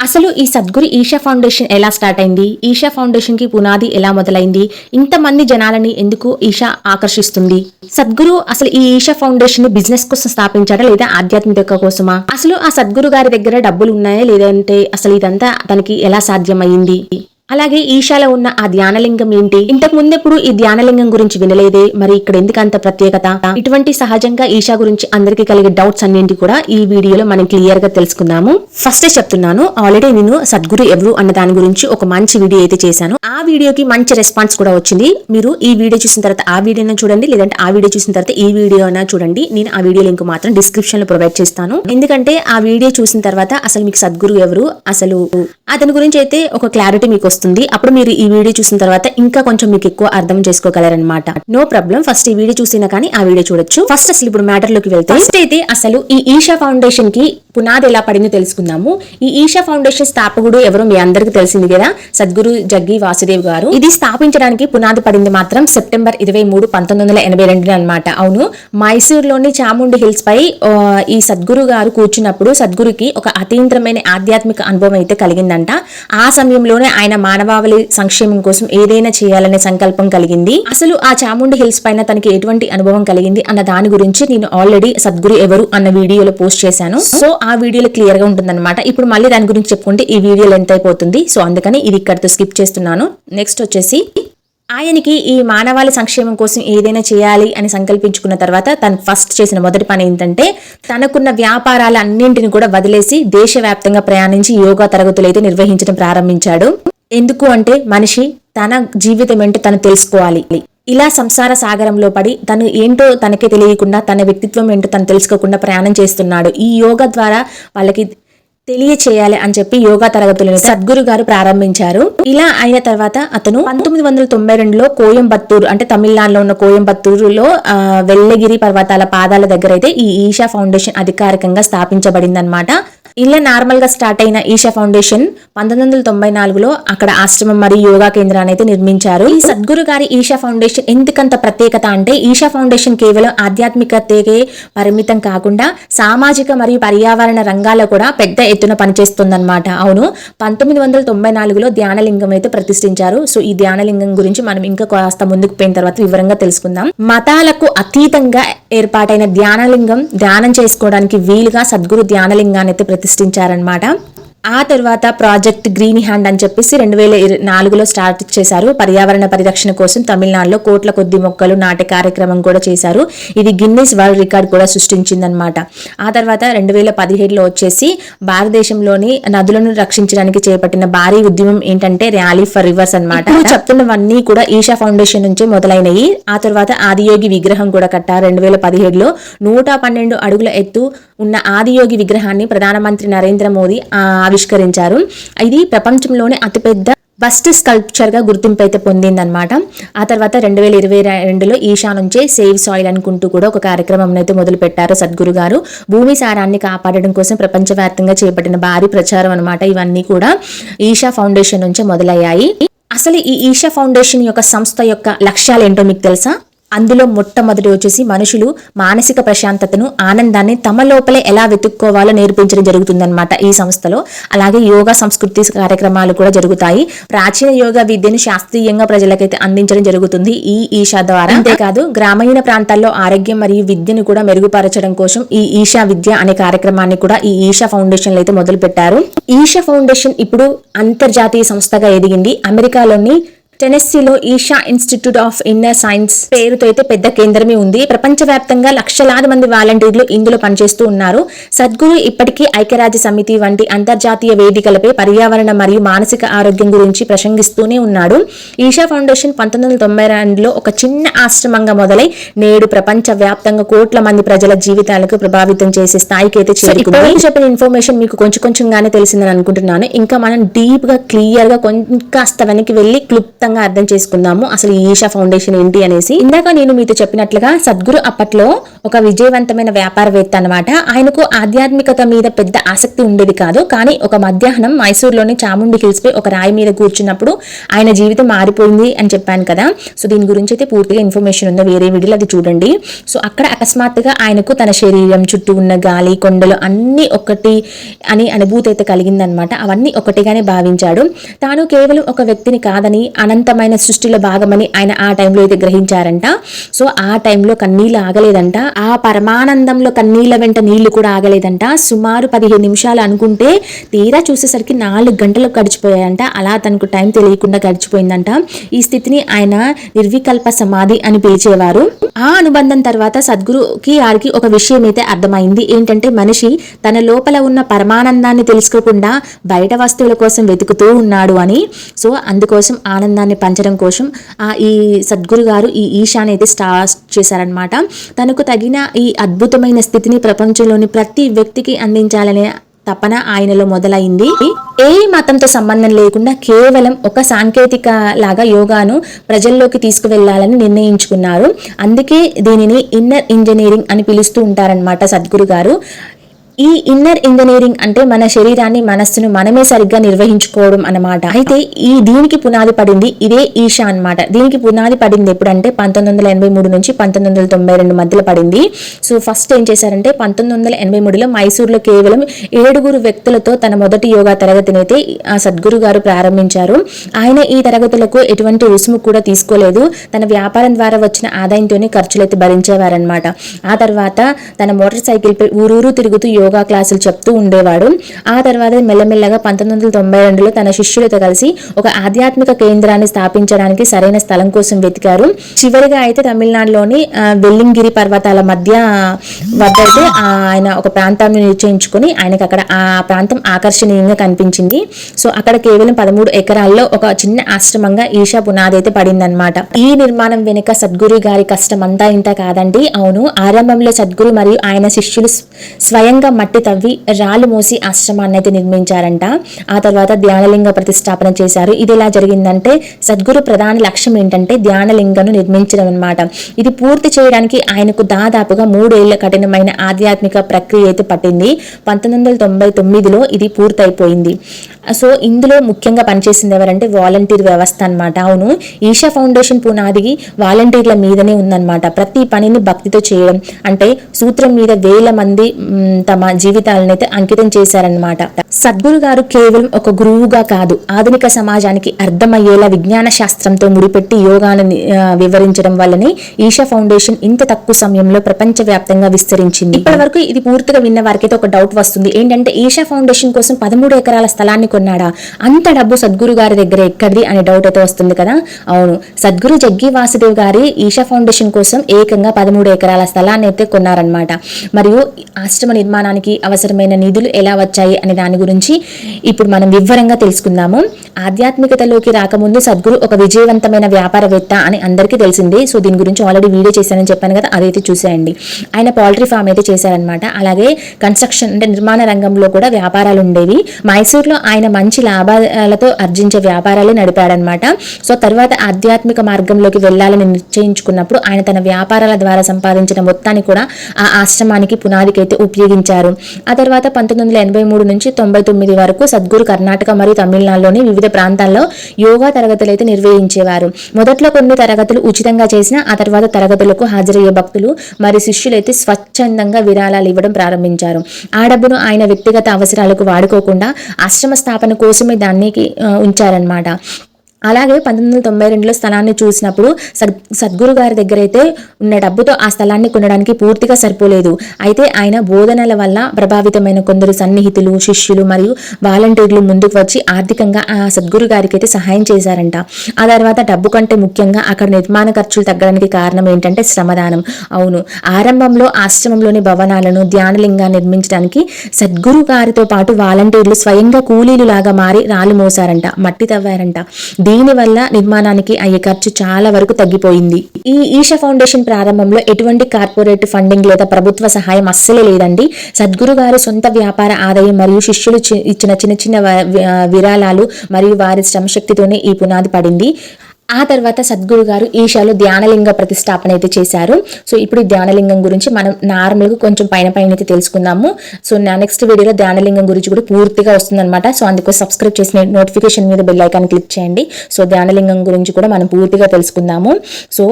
అసలు ఈ సద్గురు ఈషా ఫౌండేషన్ ఎలా స్టార్ట్ అయింది, ఈషా ఫౌండేషన్ కి పునాది ఎలా మొదలైంది, ఇంతమంది జనాలని ఎందుకు ఈషా ఆకర్షిస్తుంది, సద్గురు అసలు ఈ ఈషా ఫౌండేషన్ ని బిజినెస్ కోసం స్థాపించాడా లేదా ఆధ్యాత్మిక కోసమా, అసలు ఆ సద్గురు గారి దగ్గర డబ్బులు ఉన్నాయా లేదంటే అసలు ఇదంతా తనకి ఎలా సాధ్యమైంది, అలాగే ఈషాలో ఉన్న ఆ ధ్యానలింగం ఏంటి, ఇంతకు ముందెప్పుడు ఈ ధ్యానలింగం గురించి వినలేదే, మరి ఇక్కడ ఎందుకు అంత ప్రత్యేకత, ఇటువంటి సహజంగా ఈషా గురించి అందరికీ కలిగే డౌట్స్ అన్నింటి కూడా ఈ వీడియోలో మనం క్లియర్ గా తెలుసుకుందాము. ఫస్ట్ చెప్తున్నాను, ఆల్రెడీ నేను సద్గురు ఎవరు అన్న దాని గురించి ఒక మంచి వీడియో అయితే చేశాను. ఆ వీడియోకి మంచి రెస్పాన్స్ కూడా వచ్చింది. మీరు ఈ వీడియో చూసిన తర్వాత ఆ వీడియోని చూడండి, లేదంటే ఆ వీడియో చూసిన తర్వాత ఈ వీడియో అయినా చూడండి. నేను ఆ వీడియో లింక్ మాత్రం డిస్క్రిప్షన్ లో ప్రొవైడ్ చేస్తాను. ఎందుకంటే ఆ వీడియో చూసిన తర్వాత అసలు మీకు సద్గురు ఎవరు, అసలు అతని గురించి అయితే ఒక క్లారిటీ మీకు వస్తుంది. అప్పుడు మీరు ఈ వీడియో చూసిన తర్వాత ఇంకా కొంచెం మీకు ఎక్కువ అర్థం చేసుకోగలరనమాట. నో ప్రాబ్లం, ఫస్ట్ ఈ వీడియో చూసినా కానీ ఆ వీడియో చూడొచ్చు. ఫస్ట్ అసలు ఇప్పుడు మ్యాటర్ లోకి వెళ్తే, ఫస్ట్ అయితే అసలు ఈ ఈషా ఫౌండేషన్ కి పునాది ఎలా పడిందో తెలుసుకుందాము. ఈ ఈషా ఫౌండేషన్ స్థాపకుడు ఎవరో మీ అందరికి తెలిసింది కదా, సద్గురు జగ్గి వాసుదేవ్ గారు. ఇది స్థాపించడానికి పునాది పడింది మాత్రం సెప్టెంబర్ 23, 1982 అనమాట. అవును, మైసూరులోని చాముండి హిల్స్ పై ఈ సద్గురు గారు కూర్చున్నప్పుడు సద్గురుకి ఒక అతీంద్రమైన ఆధ్యాత్మిక అనుభవం అయితే కలిగిందంట. ఆ సమయంలోనే ఆయన మానవాళి సంక్షేమం కోసం ఏదైనా చేయాలనే సంకల్పం కలిగింది. అసలు ఆ చాముండి హిల్స్ పైన తనకి ఎటువంటి అనుభవం కలిగింది అన్న దాని గురించి నేను ఆల్రెడీ సద్గురు ఎవరు అన్న వీడియోలో పోస్ట్ చేశాను. సో ఆ వీడియోలో క్లియర్ గా ఉంటుందన్నమాట. ఇప్పుడు మళ్ళీ దాని గురించి చెప్పుకుంటే ఈ వీడియో లెంత్ అయిపోతుంది. సో అందుకని ఇది ఇక్కడితో స్కిప్ చేస్తున్నాను. నెక్స్ట్ వచ్చేసి, ఆయనకి ఈ మానవాళి సంక్షేమం కోసం ఏదైనా చేయాలి అని సంకల్పించుకున్న తర్వాత తను ఫస్ట్ చేసిన మొదటి పని ఏంటంటే, తనకున్న వ్యాపారాల అన్నింటిని కూడా వదిలేసి దేశవ్యాప్తంగా ప్రయాణించి యోగా తరగతులు అయితే నిర్వహించడం ప్రారంభించాడు. ఎందుకు అంటే మనిషి తన జీవితం ఏంటో తను తెలుసుకోవాలి. ఇలా సంసార సాగరంలో పడి తను ఏంటో తనకే తెలియకుండా, తన వ్యక్తిత్వం ఏంటో తను తెలుసుకోకుండా ప్రయాణం చేస్తున్నాడు. ఈ యోగా ద్వారా వాళ్ళకి తెలియచేయాలి అని చెప్పి యోగా తరగతులను సద్గురు గారు ప్రారంభించారు. ఇలా అయిన తర్వాత అతను 1992లో కోయంబత్తూరు అంటే తమిళనాడులో ఉన్న కోయంబత్తూరులో వెల్లగిరి పర్వతాల పాదాల దగ్గర అయితే ఈ ఈషా ఫౌండేషన్ అధికారికంగా స్థాపించబడింది అనమాట. ఇలా నార్మల్ గా స్టార్ట్ అయిన ఈషా ఫౌండేషన్ 1994లో అక్కడ ఆశ్రమం మరియు యోగా కేంద్రాన్ని అయితే నిర్మించారు. ఈ సద్గురు గారి ఈషా ఫౌండేషన్ ఎందుకంత ప్రత్యేకత అంటే, ఈషా ఫౌండేషన్ కేవలం ఆధ్యాత్మికతకే పరిమితం కాకుండా సామాజిక మరియు పర్యావరణ రంగాల్లో కూడా పెద్ద ఎత్తున పనిచేస్తుందన్నమాట. అవును, 1994లో ధ్యానలింగం అయితే ప్రతిష్ఠించారు. సో ఈ ధ్యానలింగం గురించి మనం ఇంకా కాస్త ముందుకు పోయిన తర్వాత వివరంగా తెలుసుకుందాం. మతాలకు అతీతంగా ఏర్పాటైన ధ్యానలింగం ధ్యానం చేసుకోవడానికి వీలుగా సద్గురు ధ్యానలింగాన్ని అయితే ప్రతిష్ఠించారనమాట. ఆ తర్వాత ప్రాజెక్ట్ గ్రీన్ హ్యాండ్ అని చెప్పేసి 2004లో స్టార్ట్ చేశారు. పర్యావరణ పరిరక్షణ కోసం తమిళనాడులో కోట్ల కొద్ది మొక్కలు నాటే కార్యక్రమం కూడా చేశారు. ఇది గిన్నీస్ వరల్డ్ రికార్డ్ కూడా సృష్టించిందనమాట. ఆ తర్వాత 2017లో వచ్చేసి భారతదేశంలోని నదులను రక్షించడానికి చేపట్టిన భారీ ఉద్యమం ఏంటంటే ర్యాలీ ఫర్ రివర్స్ అనమాట. చెప్తున్నవన్నీ కూడా ఈషా ఫౌండేషన్ నుంచి మొదలైనవి. ఆ తర్వాత ఆదియోగి విగ్రహం కూడా కట్టారు. 2017లో 112 అడుగుల ఎత్తు ఉన్న ఆదియోగి విగ్రహాన్ని ప్రధానమంత్రి నరేంద్ర మోదీ ఆవిష్కరించారు. ఇది ప్రపంచంలోనే అతిపెద్ద బస్ట్ స్కల్ప్చర్ గా గుర్తింపు అయితే పొందిందనమాట. ఆ తర్వాత 2022లో ఈషా నుంచే సేవ్ సాయిల్ అనుకుంటూ కూడా ఒక కార్యక్రమం అయితే మొదలు పెట్టారు సద్గురు గారు. భూమి సారాన్ని కాపాడడం కోసం ప్రపంచవ్యాప్తంగా చేపట్టిన భారీ ప్రచారం అనమాట. ఇవన్నీ కూడా ఈషా ఫౌండేషన్ నుంచే మొదలయ్యాయి. అసలు ఈ ఈషా ఫౌండేషన్ యొక్క సంస్థ యొక్క లక్ష్యాలు ఏంటో మీకు తెలుసా? అందులో మొట్టమొదటి వచ్చేసి మనుషులు మానసిక ప్రశాంతతను, ఆనందాన్ని తమ లోపలే ఎలా వెతుక్కోవాలో నేర్పించడం జరుగుతుందన్నమాట ఈ సంస్థలో. అలాగే యోగా సంస్కృతి కార్యక్రమాలు కూడా జరుగుతాయి. ప్రాచీన యోగా విద్యను శాస్త్రీయంగా ప్రజలకైతే అందించడం జరుగుతుంది ఈ ఈషా ద్వారా. అంతేకాదు గ్రామీణ ప్రాంతాల్లో ఆరోగ్యం మరియు విద్యను కూడా మెరుగుపరచడం కోసం ఈ ఈషా విద్య అనే కార్యక్రమాన్ని కూడా ఈ ఈషా ఫౌండేషన్ అయితే మొదలు పెట్టారు. ఈషా ఫౌండేషన్ ఇప్పుడు అంతర్జాతీయ సంస్థగా ఎదిగింది. అమెరికాలోని టెనెస్సీలో Isha institute of inner science పేరుతో అయితే పెద్ద కేంద్రమే ఉంది. ప్రపంచవ్యాప్తంగా లక్షలాది మంది వాలంటీర్లు ఇందులో పనిచేస్తూ ఉన్నారు. సద్గురు ఇప్పటికీ ఐక్యరాజ్య సమితి వంటి అంతర్జాతీయ వేదికలపై పర్యావరణ మరియు మానసిక ఆరోగ్యం గురించి ప్రసంగిస్తూనే ఉన్నాడు. ఈషా ఫౌండేషన్ 1992లో ఒక చిన్న ఆశ్రమంగా మొదలై నేడు ప్రపంచ వ్యాప్తంగా కోట్ల మంది ప్రజల జీవితాలకు ప్రభావితం చేసే స్థాయికి అయితే చేరుకుంది. చెప్పిన ఇన్ఫర్మేషన్ మీకు కొంచెంగానే తెలిసిందని అనుకుంటున్నాను. ఇంకా మనం డీప్ గా క్లియర్ గా కాస్త వెనక్కి వెళ్లి క్లుప్తంగా క్లుప్తంగా అర్థం చేసుకుందాము అసలు ఈ ఈషా ఫౌండేషన్ ఏంటి అనేసి. ఇందాక నేను మీతో చెప్పినట్లుగా సద్గురు అప్పట్లో ఒక విజయవంతమైన వ్యాపారవేత్త అన్నమాట. ఆయనకు ఆధ్యాత్మికత మీద పెద్ద ఆసక్తి ఉండేది కాదు. కానీ ఒక మధ్యాహ్నం మైసూరులోని చాముండి హిల్స్ పై ఒక రాయి మీద కూర్చున్నప్పుడు ఆయన జీవితం మారిపోయింది అని చెప్పాను కదా. సో దీని గురించి అయితే పూర్తిగా ఇన్ఫర్మేషన్ ఉందో వేరే వీడియోలో, అది చూడండి. సో అక్కడ అకస్మాత్తుగా ఆయనకు తన శరీరం చుట్టూ ఉన్న గాలి కొండలు అన్ని ఒకటి అని అనుభూతి అయితే కలిగిందనమాట. అవన్నీ ఒకటిగానే భావించాడు. తాను కేవలం ఒక వ్యక్తిని కాదని అనంతమైన సృష్టిలో భాగమని ఆయన ఆ టైంలో అయితే గ్రహించారంట. సో ఆ టైంలో కన్నీళ్ళు ఆగలేదంట. ఆ పరమానందంలో కన్నీళ్ళ వెంట నీళ్లు కూడా ఆగలేదంట. సుమారు 15 నిమిషాలు అనుకుంటే తీరా చూసేసరికి 4 గంటలు గడిచిపోయాయంట. అలా తనకు టైం తెలియకుండా గడిచిపోయిందంట. ఈ స్థితిని ఆయన నిర్వికల్ప సమాధి అని పిలిచేవారు. ఆ అనుబంధం తర్వాత సద్గురుకి వారికి ఒక విషయం అయితే అర్థమైంది. ఏంటంటే మనిషి తన లోపల ఉన్న పరమానందాన్ని తెలుసుకోకుండా బయట వస్తువుల కోసం వెతుకుతూ ఉన్నాడు అని. సో అందుకోసం ఆనందాన్ని పంచడం కోసం ఈ సద్గురు గారు ఈ ఈశాని అయితే స్టార్ట్ చేశారనమాట. తనకు తగిన ఈ అద్భుతమైన స్థితిని ప్రపంచంలోని ప్రతి వ్యక్తికి అందించాలనే తపన ఆయనలో మొదలైంది. ఏ మతంతో సంబంధం లేకుండా కేవలం ఒక సాంకేతిక లాగా యోగాను ప్రజల్లోకి తీసుకువెళ్లాలని నిర్ణయించుకున్నారు. అందుకే దీనిని ఇన్నర్ ఇంజనీరింగ్ అని పిలుస్తూ ఉంటారనమాట సద్గురు గారు. ఈ ఇన్నర్ ఇంజనీరింగ్ అంటే మన శరీరాన్ని మనస్సును మనమే సరిగ్గా నిర్వహించుకోవడం అన్నమాట. అయితే దీనికి పునాది పడింది ఇదే ఈషా అన్నమాట. దీనికి పునాది పడింది ఎప్పుడంటే 1983 నుంచి 1992 మధ్యలో పడింది. సో ఫస్ట్ ఏం చేశారంటే 1983లో మైసూరులో కేవలం 7 వ్యక్తులతో తన మొదటి యోగా తరగతిని అయితే సద్గురు గారు ప్రారంభించారు. ఆయన ఈ తరగతులకు ఎటువంటి రుసుము కూడా తీసుకోలేదు. తన వ్యాపారం ద్వారా వచ్చిన ఆదాయంతోనే ఖర్చులైతే భరించేవారనమాట. ఆ తర్వాత తన మోటార్ సైకిల్ పై ఊరూరు తిరుగుతూ యోగా క్లాసులు చెప్తూ ఉండేవాడు. ఆ తర్వాత మెల్లమెల్లగా 1992లో తన శిష్యులతో కలిసి ఒక ఆధ్యాత్మిక కేంద్రాన్ని స్థాపించడానికి సరైన స్థలం కోసం వెతికారు. చివరిగా అయితే తమిళనాడులోని వెల్లింగిరి పర్వతాల వద్ద అయితే ఆయన ఒక ప్రాంతాన్ని నిశ్చయించుకుని ఆయనకు అక్కడ ఆ ప్రాంతం ఆకర్షణీయంగా కనిపించింది. సో అక్కడ కేవలం 13 ఎకరాల్లో ఒక చిన్న ఆశ్రమంగా ఈషా పునాది అయితే పడిందనమాట. ఈ నిర్మాణం వెనుక సద్గురు గారి కష్టం అంతా ఇంత కాదండి. అవును, ఆరంభంలో సద్గురు మరియు ఆయన శిష్యులు స్వయంగా మట్టి తవ్వి రాళ్ళు మోసి ఆశ్రమాన్ని అయితే నిర్మించారంట. ఆ తర్వాత ధ్యానలింగ ప్రతిష్టాపన చేశారు. ఇది ఎలా జరిగిందంటే సద్గురు ప్రధాన లక్ష్యం ఏంటంటే ధ్యానలింగను నిర్మించడం అనమాట. ఇది పూర్తి చేయడానికి ఆయనకు దాదాపుగా 3 ఏళ్ల కఠినమైన ఆధ్యాత్మిక ప్రక్రియ అయితే పట్టింది. 1999లో ఇది పూర్తయిపోయింది. సో ఇందులో ముఖ్యంగా పనిచేసింది ఎవరంటే వాలంటీర్ వ్యవస్థ అనమాట. అవును, ఈషా ఫౌండేషన్ పునాది వాలంటీర్ల మీదనే ఉందన్నమాట. ప్రతి పనిని భక్తితో చేయడం అంటే సూత్రం మీద వేల మంది తమ జీవితాలను అయితే అంకితం చేశారనమాట. సద్గురు గారు కేవలం ఒక గురువుగా కాదు, ఆధునిక సమాజానికి అర్థమయ్యేలా విజ్ఞాన శాస్త్రంతో ముడిపెట్టి యోగాను వివరించడం వల్లనే ఈషా ఫౌండేషన్ ఇంత తక్కువ సమయంలో ప్రపంచ వ్యాప్తంగా విస్తరించింది. ఇప్పటి వరకు ఇది పూర్తిగా విన్న వారికైతే ఒక డౌట్ వస్తుంది. ఏంటంటే ఈషా ఫౌండేషన్ కోసం 13 ఎకరాల స్థలాన్ని కొన్నాడా? అంత డబ్బు సద్గురు గారి దగ్గర ఎక్కడిది అనే డౌట్ అయితే వస్తుంది కదా. అవును, సద్గురు జగ్గి వాసుదేవ్ గారి ఈషా ఫౌండేషన్ కోసం ఏకంగా 13 ఎకరాల స్థలాన్ని అయితే కొన్నారనమాట. మరియు ఆశ్రమ నిర్మాణానికి అవసరమైన నిధులు ఎలా వచ్చాయి అనే దాని గురించి ఇప్పుడు మనం వివరంగా తెలుసుకుందాము. ఆధ్యాత్మికతలోకి రాకముందు సద్గురు ఒక విజయవంతమైన వ్యాపారవేత్త అని అందరికీ తెలిసిందే. సో దీని గురించి ఆల్రెడీ వీడియో చేశానని చెప్పాను కదా, అదైతే చూసేయండి. ఆయన పౌల్ట్రీ ఫామ్ అయితే చేశారనమాట. అలాగే కన్స్ట్రక్షన్ అంటే నిర్మాణ రంగంలో కూడా వ్యాపారాలు ఉండేవి. మైసూర్లో ఆయన మంచి లాభాలతో ఆర్జించే వ్యాపారాలు నడిపాడనమాట. సో తర్వాత ఆధ్యాత్మిక మార్గంలోకి వెళ్లాలని నిశ్చయించుకున్నప్పుడు ఆయన తన వ్యాపారాల ద్వారా సంపాదించిన మొత్తాన్ని కూడా ఆ ఆశ్రమానికి పునాదికి అయితే ఉపయోగించారు. ఆ తర్వాత 1983 నుంచి 99 వరకు సద్గురు కర్ణాటక మరియు తమిళనాడులోని వివిధ ప్రాంతాల్లో యోగా తరగతులు అయితే నిర్వహించేవారు. మొదట్లో కొన్ని తరగతులు ఉచితంగా చేసిన ఆ తర్వాత తరగతులకు హాజరయ్యే భక్తులు మరియు శిష్యులు అయితే స్వచ్ఛందంగా విరాళాలు ఇవ్వడం ప్రారంభించారు. ఆ డబ్బును ఆయన వ్యక్తిగత అవసరాలకు వాడుకోకుండా ఆశ్రమ స్థాపన కోసమే దానికి ఉంచారనమాట. అలాగే 1992లో స్థలాన్ని చూసినప్పుడు సద్గురు గారి దగ్గర అయితే ఉన్న డబ్బుతో ఆ స్థలాన్ని కొనడానికి పూర్తిగా సరిపోలేదు. అయితే ఆయన బోధనల వల్ల ప్రభావితమైన కొందరు సన్నిహితులు, శిష్యులు మరియు వాలంటీర్లు ముందుకు వచ్చి ఆర్థికంగా ఆ సద్గురు గారికి అయితే సహాయం చేశారంట. ఆ తర్వాత డబ్బు కంటే ముఖ్యంగా అక్కడ నిర్మాణ ఖర్చులు తగ్గడానికి కారణం ఏంటంటే శ్రమదానం. అవును, ఆరంభంలో ఆశ్రమంలోని భవనాలను ధ్యానలింగాన్ని నిర్మించడానికి సద్గురు గారితో పాటు వాలంటీర్లు స్వయంగా కూలీలు లాగా మారి రాళ్ళు మోసారంట, మట్టి తవ్వారంట. దీనివల్ల నిర్మాణానికి అయ్యే ఖర్చు చాలా వరకు తగ్గిపోయింది. ఈ ఈషా ఫౌండేషన్ ప్రారంభంలో ఎటువంటి కార్పొరేట్ ఫండింగ్ లేదా ప్రభుత్వ సహాయం అస్సలే లేదండి. సద్గురు గారు సొంత వ్యాపార ఆదాయం మరియు శిష్యులు ఇచ్చిన చిన్న చిన్న విరాళాలు మరియు వారి శ్రమశక్తితోనే ఈ పునాది పడింది. ఆ తర్వాత సద్గురు గారు ఈశాలో ధ్యానలింగ ప్రతిష్టాపన అయితే చేశారు. సో ఇప్పుడు ఈ ధ్యానలింగం గురించి మనం నార్మల్గా కొంచెం పైన అయితే తెలుసుకుందాము. సో నా నెక్స్ట్ వీడియోలో ధ్యానలింగం గురించి కూడా పూర్తిగా వస్తుందన్నమాట. సో అందుకోసం సబ్స్క్రైబ్ చేసిన నోటిఫికేషన్ మీద బెల్ ఐకాన్ క్లిక్ చేయండి. సో ధ్యానలింగం గురించి కూడా మనం పూర్తిగా తెలుసుకుందాము. సో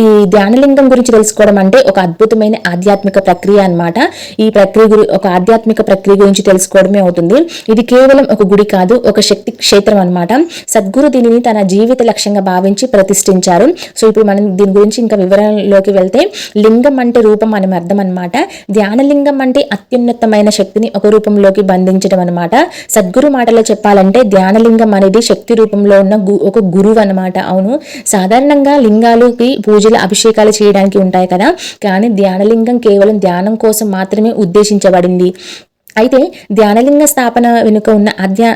ఈ ధ్యానలింగం గురించి తెలుసుకోవడం అంటే ఒక అద్భుతమైన ఆధ్యాత్మిక ప్రక్రియ అన్నమాట. ఈ ప్రక్రియ ఒక ఆధ్యాత్మిక ప్రక్రియ గురించి తెలుసుకోవడమే అవుతుంది. ఇది కేవలం ఒక గుడి కాదు, ఒక శక్తి క్షేత్రం అన్నమాట. సద్గురు దీనిని తన జీవిత లక్ష్యంగా భావించి ప్రతిష్ఠించారు. సో ఇప్పుడు మనం దీని గురించి ఇంకా వివరంలోకి వెళ్తే, లింగం అంటే రూపం అని అర్థం అనమాట. ధ్యానలింగం అంటే అత్యున్నతమైన శక్తిని ఒక రూపంలోకి బంధించడం అనమాట. సద్గురు మాటలో చెప్పాలంటే ధ్యానలింగం అనేది శక్తి రూపంలో ఉన్న ఒక గురువు అనమాట. అవును, సాధారణంగా లింగాలకి పూజలు అభిషేకాలు చేయడానికి ఉంటాయి కదా, కానీ ధ్యానలింగం కేవలం ధ్యానం కోసం మాత్రమే ఉద్దేశించబడింది. అయితే ధ్యానలింగ స్థాపన వెనుక ఉన్న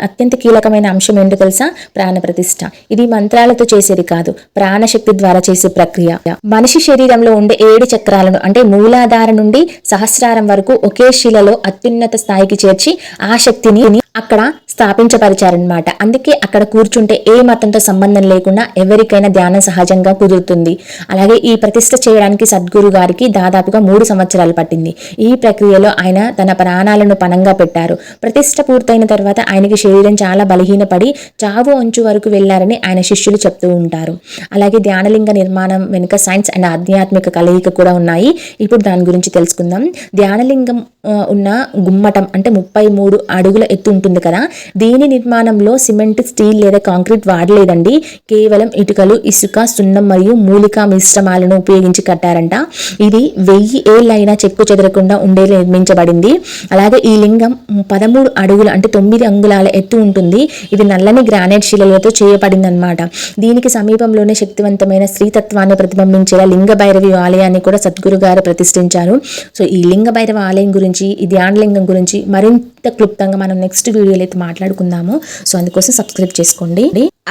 అత్యంత కీలకమైన అంశం ఏంటో తెలుసా? ప్రాణ ప్రతిష్ఠ. ఇది మంత్రాలతో చేసేది కాదు, ప్రాణశక్తి ద్వారా చేసే ప్రక్రియ. మనిషి శరీరంలో ఉండే 7 చక్రాలను అంటే మూలాధార నుండి సహస్రారం వరకు ఒకే శిలలో అత్యున్నత స్థాయికి చేర్చి ఆ శక్తిని అక్కడ స్థాపించపరిచారనమాట. అందుకే అక్కడ కూర్చుంటే ఏ మతంతో సంబంధం లేకుండా ఎవరికైనా ధ్యానం సహజంగా కుదురుతుంది. అలాగే ఈ ప్రతిష్ఠ చేయడానికి సద్గురు గారికి దాదాపుగా 3 సంవత్సరాలు పట్టింది. ఈ ప్రక్రియలో ఆయన తన ప్రాణాలను పణంగా పెట్టారు. ప్రతిష్ఠ పూర్తయిన తర్వాత ఆయనకి శరీరం చాలా బలహీనపడి చావు అంచు వరకు వెళ్లారని ఆయన శిష్యులు చెప్తూ ఉంటారు. అలాగే ధ్యానలింగ నిర్మాణం వెనుక సైన్స్ అండ్ ఆధ్యాత్మిక కలయిక కూడా ఉన్నాయి. ఇప్పుడు దాని గురించి తెలుసుకుందాం. ధ్యానలింగం ఉన్న గుమ్మటం అంటే 33 అడుగుల ఎత్తు ఉంటుంది కదా, దీని నిర్మాణంలో సిమెంట్, స్టీల్ లేదా కాంక్రీట్ వాడలేదండి. కేవలం ఇటుకలు, ఇసుక, సున్నం మరియు మూలికా మిశ్రమాలను ఉపయోగించి కట్టారంట. ఇది 1000 ఏళ్ళైనా చెక్కు చెదరకుండా ఉండేలా నిర్మించబడింది. అలాగే ఈ లింగం 13 అడుగులు అంటే 9 అంగుళాల ఎత్తు ఉంటుంది. ఇది నల్లని గ్రానైట్ శిలలతో చేయబడింది అనమాట. దీనికి సమీపంలోనే శక్తివంతమైన స్త్రీతత్వాన్ని ప్రతిబింబించేలా లింగ భైరవి ఆలయాన్ని కూడా సద్గురు గారు ప్రతిష్ఠించారు. సో ఈ లింగ భైరవ ఆలయం గురించి, ఈ ధ్యానలింగం గురించి మరింత క్లుప్తంగా మనం నెక్స్ట్ వీడియోలో అయితే మాట్లాడుకుందాము. సో అందుకోసం సబ్స్క్రైబ్ చేసుకోండి.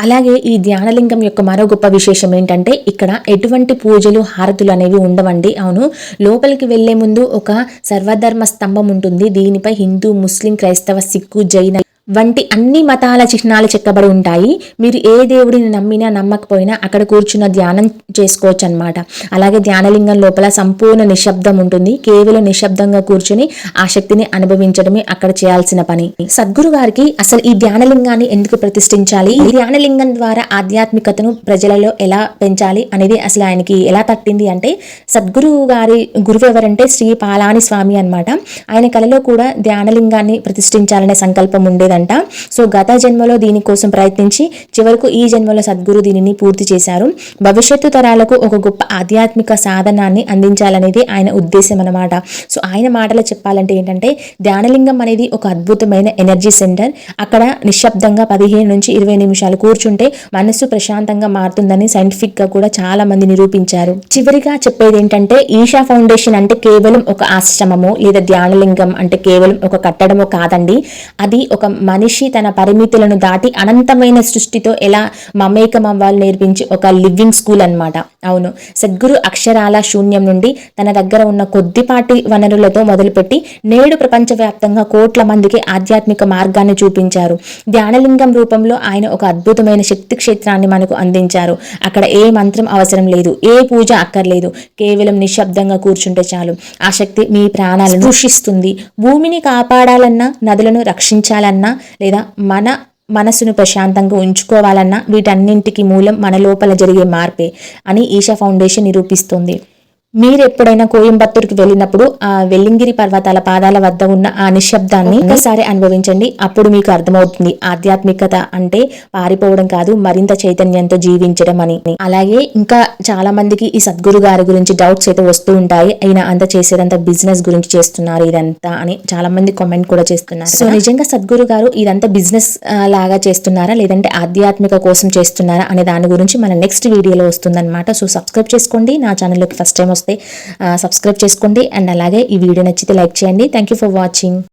అలాగే ఈ ధ్యానలింగం యొక్క మరో గొప్ప విశేషం ఏంటంటే, ఇక్కడ ఎటువంటి పూజలు, హారతులు అనేవి ఉండవండి. అవును, లోపలికి వెళ్లే ముందు ఒక సర్వధర్మ స్తంభం ఉంటుంది. దీనిపై హిందూ, ముస్లిం, క్రైస్తవ, సిక్కు, జైన వంటి అన్ని మతాల చిహ్నాలు చెక్కబడి ఉంటాయి. మీరు ఏ దేవుడిని నమ్మినా నమ్మకపోయినా అక్కడ కూర్చున్న ధ్యానం చేసుకోవచ్చు అనమాట. అలాగే ధ్యానలింగం లోపల సంపూర్ణ నిశ్శబ్దం ఉంటుంది. కేవలం నిశ్శబ్దంగా కూర్చుని ఆ శక్తిని అనుభవించడమే అక్కడ చేయాల్సిన పని. సద్గురు గారికి అసలు ఈ ధ్యానలింగాన్ని ఎందుకు ప్రతిష్ఠించాలి, ఈ ధ్యానలింగం ద్వారా ఆధ్యాత్మికతను ప్రజలలో ఎలా పెంచాలి అనేది అసలు ఆయనకి ఎలా తట్టింది అంటే, సద్గురు గారి గురువు ఎవరంటే శ్రీ పాలాని స్వామి అనమాట. ఆయన కలలో కూడా ధ్యానలింగాన్ని ప్రతిష్ఠించాలనే సంకల్పం ఉండేది. సో గత జన్మలో దీనికోసం ప్రయత్నించి చివరకు ఈ జన్మలో సద్గురు దీనిని పూర్తి చేశారు. భవిష్యత్తు తరాలకు ఒక గొప్ప ఆధ్యాత్మిక సాధనాన్ని అందించాలనేది ఆయన ఉద్దేశం అన్నమాట. సో ఆయన మాటలో చెప్పాలంటే ఏంటంటే, ధ్యానలింగం అనేది ఒక అద్భుతమైన ఎనర్జీ సెంటర్. అక్కడ నిశ్శబ్దంగా 15 నుంచి 20 నిమిషాలు కూర్చుంటే మనసు ప్రశాంతంగా మారుతుందని సైంటిఫిక్ గా కూడా చాలా మంది నిరూపించారు. చివరిగా చెప్పేది ఏంటంటే, ఈషా ఫౌండేషన్ అంటే కేవలం ఒక ఆశ్రమము లేదా ధ్యానలింగం అంటే కేవలం ఒక కట్టడమో కాదండి. అది ఒక మనిషి తన పరిమితులను దాటి అనంతమైన సృష్టితో ఎలా మమేకం అవ్వాలో నేర్పించి ఒక లివింగ్ స్కూల్ అన్నమాట. అవును, సద్గురు అక్షరాల శూన్యం నుండి తన దగ్గర ఉన్న కొద్దిపాటి వనరులతో మొదలుపెట్టి నేడు ప్రపంచవ్యాప్తంగా కోట్ల మందికి ఆధ్యాత్మిక మార్గాన్ని చూపించారు. ధ్యానలింగం రూపంలో ఆయన ఒక అద్భుతమైన శక్తి క్షేత్రాన్ని మనకు అందించారు. అక్కడ ఏ మంత్రం అవసరం లేదు, ఏ పూజ అక్కర్లేదు. కేవలం నిశ్శబ్దంగా కూర్చుంటే చాలు ఆ శక్తి మీ ప్రాణాలను సృష్టిస్తుంది. భూమిని కాపాడాలన్నా, నదులను రక్షించాలన్నా, లేదా మన మనసును ప్రశాంతంగా ఉంచుకోవాలన్నా వీటన్నింటికి మూలం మన లోపల జరిగే మార్పే అని ఈషా ఫౌండేషన్ నిరూపిస్తుంది. మీరు ఎప్పుడైనా కోయంబత్తూరుకి వెళ్ళినప్పుడు ఆ వెల్లింగిరి పర్వతాల పాదాల వద్ద ఉన్న ఆ నిశ్శబ్దాన్ని ఒకసారి అనుభవించండి. అప్పుడు మీకు అర్థమవుతుంది ఆధ్యాత్మికత అంటే పారిపోవడం కాదు, మరింత చైతన్యంతో జీవించడం అని. అలాగే ఇంకా చాలా మందికి ఈ సద్గురు గారి గురించి డౌట్స్ అయితే వస్తూ ఉంటాయి. అయినా అంత చేసేదంతా బిజినెస్ గురించి చేస్తున్నారు ఇదంతా అని చాలా మంది కామెంట్ కూడా చేస్తున్నారు. సో నిజంగా సద్గురు గారు ఇదంతా బిజినెస్ లాగా చేస్తున్నారా లేదంటే ఆధ్యాత్మిక కోసం చేస్తున్నారా అనే దాని గురించి మన నెక్స్ట్ వీడియోలో వస్తుందన్నమాట. సో సబ్స్క్రైబ్ చేసుకోండి. నా ఛానల్లోకి ఫస్ట్ టైం సబ్స్క్రైబ్ చేసుకోండి. అండ్ అలాగే ఈ వీడియో నచ్చితే లైక్ చేయండి. Thank you for watching.